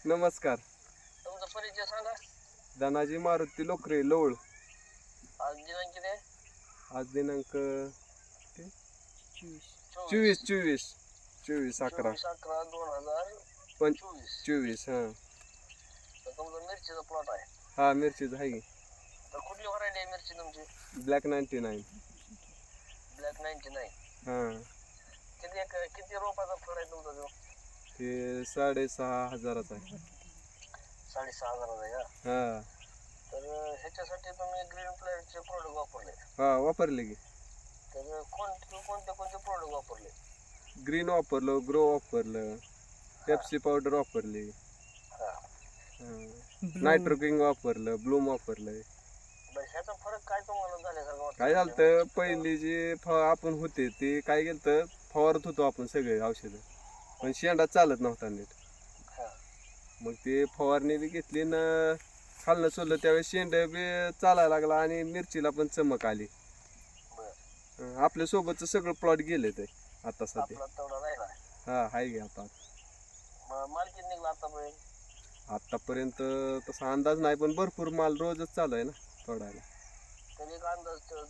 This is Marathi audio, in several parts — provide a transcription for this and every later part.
नमस्कार. तुमचा परिचय सांगा. धनाजी मारुती लोकरे लवळ. आज दिनांक किती आहे? आज दिनांक चोवीस 24/11 24/11/2024. 24. हा तर तुमचा मिरचीचा प्लॉट आहे. हा मिरचीच आहे की. तर कुठली व्हरायटी आहे मिरची तुमची? ब्लॅक 99. ब्लॅक 99. हा किती रोपाचा फळ आहे तुमचा जो? ते 6,500 आहे. 6,500 आहे का? हा तर ह्याच्यासाठी तुम्ही ग्रीन प्लॅनचे प्रोडक्ट वापरले. हा वापरले की. तर कोणते प्रोडक्ट वापरले? ग्रीन वापरलं, ग्रो वापरलं, पेप्सी पावडर वापरली, हा. नायट्रो किंग वापरलं, ब्लूम वापरलंय. बरं, ह्याचा फरक काय तुम्हाला झाल्यासारखं वाटतं? काय झालं तर पहिली जी आपण होते ते काय केलं तर फवारत होतो आपण सगळे औषधं, पण शेंडा चालत नव्हता नीट. हा. मग ते फवारणी बी घेतली ना, खालनं सोडलं त्यावेळेस शेंड बी चालायला लागला आणि मिरचीला पण चमक आली. बरं. आपल्या सोबतचं सगळं प्लॉट गेले ते आता सध्या. आपला तेवढा राहिला. हा आहे की आता. माल किती निघला आतापर्यंत? आतापर्यंत तसा अंदाज नाही, पण भरपूर माल रोजच चालू आहे ना तोडायला. तरी एक अंदाज 2 टन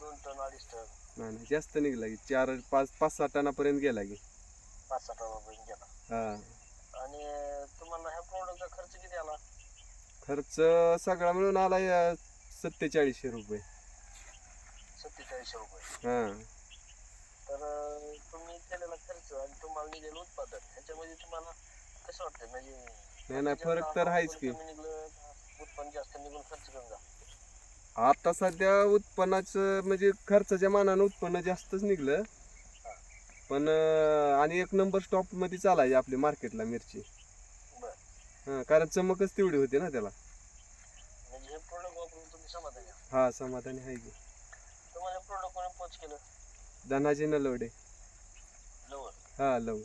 2.5 टन. नाही जास्त निघला की 4-5-6 टनापर्यंत गेला की. 5-6 टनापर्यंत गेला. हा. आणि तुम्हाला ह्या प्रोडक्टचा खर्च किती आला? खर्च सगळा मिळून आला 4700 रुपये. 4700 रुपये. हा तर तुम्ही केलेला खर्च आणि तुम्हाला निघेल उत्पादन ह्याच्यामध्ये तुम्हाला कसं वाटतं? म्हणजे नाही फरक तर आहेच की. कमी निघलं, उत्पन्न जास्त निघून खर्च कमी झाला? आता सध्या उत्पन्नाचं म्हणजे खर्चाच्या मानानं उत्पन्न जास्तच निघलं. पण आणि एक नंबर स्टॉप मध्ये चालायची आपली मार्केटला मिरची. बरं. कारण चमकच तेवढी होती ना त्याला. म्हणजे हे प्रोडक्ट वापरून तुम्ही समाधानी आहात? हा समाधानी आहे की. तुम्हाला प्रोडक्ट कोणी पोच केलं? धनाजी नलवडे. लवळ. हा लवळ.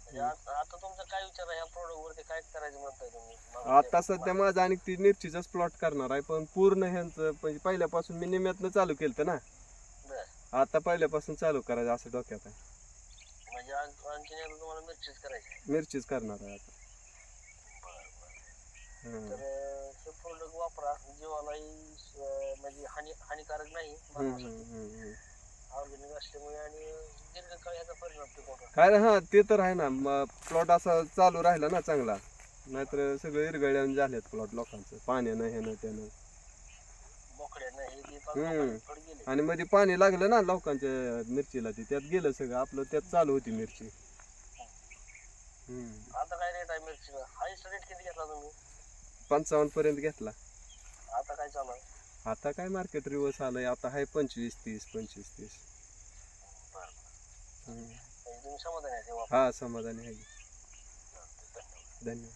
म्हणजे आता तुमचा काय विचार आहे या प्रोडक्ट वरती, काय करायचं म्हणताय तुम्ही? आता सध्या माझा आणि ती मिरचीचाच प्लॉट करणार आहे, पण पूर्ण ह्यांचं म्हणजे पहिल्यापासून मी निम्यातनं चालू केलं ना. बरं. आता पहिल्यापासून चालू करायचं असं डोक्यात आहे. म्हणजे आणखीन एकदा तुम्हाला मिरचीच करायची? मिरचीच करणार आहे आता. तर हे प्रोडक्ट वापरा, जीवालाही म्हणजे हानिकारक नाही, ऑर्गॅनिक असल्यामुळे, आणि दीर्घकाळ याचा परिणाम टिकवतो. काय ना, हा ते तर आहे ना. प्लॉट असा चालू राहिला ना चांगला, नाहीतर सगळे इरगळ्यानं झालेत प्लॉट लोकांचं, पाण्यानं ह्यानं त्यानं. आणि मध्ये पाणी लागलं ना लोकांच्या मिरचीला, त्यात गेलं सगळं आपलं, त्यात चालू होती मिरची. आता काय रेट आहे मिरचीला? हायस्ट रेट किती घेतला तुम्ही? 55 पर्यंत घेतला. आता काय चालू आहे? आता काय मार्केट रिव्हर्स आलंय, आता आहे 25-30, 25-30. तुम्ही समाधानी आहे? हा समाधानी आहे. धन्यवाद.